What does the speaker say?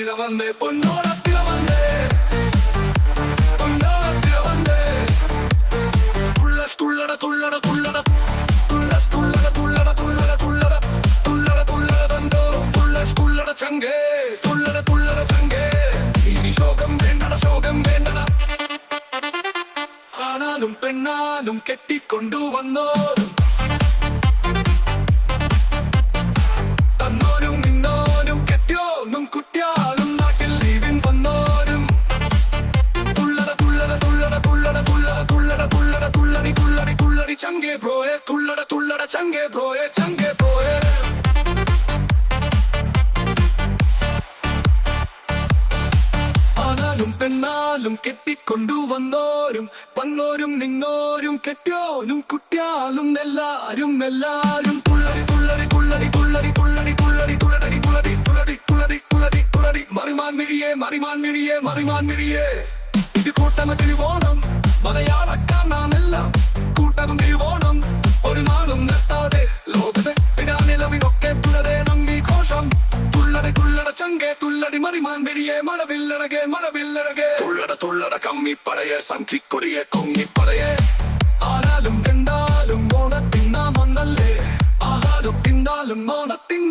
പൊന്നോണത്തില വന്നേ പൊന്നോണത്തില വന്നേ പൊന്നോണത്തില വന്നേ തുള്ളട തുള്ളട തുള്ളട തുള്ളട തുള്ളട തുള്ളട തുള്ളട തുള്ളട തുള്ളട തന്തോ തുള്ളട ചങ്കേ തുള്ളട ചങ്കേ ഇനി ശോകം വേണ്ടട ആണാനും പെണ്ണാനും കെട്ടിക്കൊണ്ടുവന്നോരും തന്നോരും നിന്നോരും കെട്ടിയോന്നും കുട്ടിയാളും നാട്ടിൽ ലീവിൻ വന്നോരും തുള്ളട തുള്ളട തുള്ളട തുള്ളട തുള്ളട തുള്ളട തുള്ളട തുള്ളടി തുള്ളടി തുള്ളടി ചങ്കേ ബ്രോയെ തുള്ളട ചങ്കേ ബ്രോയെ ചങ്കേ ബ്രോയെ ആണാലും പെണ്ണാലും കെട്ടിക്കൊണ്ടുവന്നോരും വന്നോരും നിന്നോരും കെട്ടിയോനും കുട്ടിയാളും എല്ലാരും തുള്ളടി തുള്ളടി തുള്ളടി തുള്ളടി തുള്ളടി തുള്ളടി തുള്ളടി തുള്ളടി തുള്ളടി തുള്ളടി തുള്ളടി തുള്ളടി മറിമാൻ മിഴിയേ ഇത് കൂട്ടമ തിരുവോണം മലയാളക്കാർ നാം എല്ലാം കൂട്ടം തിരുവോണം ഒരു നാളും നിർത്താതെ ലോകത്തെ നിലവിലൊക്കെ തുടരേണം ഈ ഘോഷം തുള്ളട ചങ്കേ തുള്ളടി മറിമാൻ മിഴിയേ മഴവില്ലഴകേ തുള്ളട കമ്മിപ്പടയെ സംഖിക്കൊടിയെ കൊങ്ങിപ്പടയെ ആരാലും കണ്ടാലും ഓണത്തിൻ നാം ഒന്നല്ലേ ആഹാരം തിന്നാലും ഓണത്തിൻ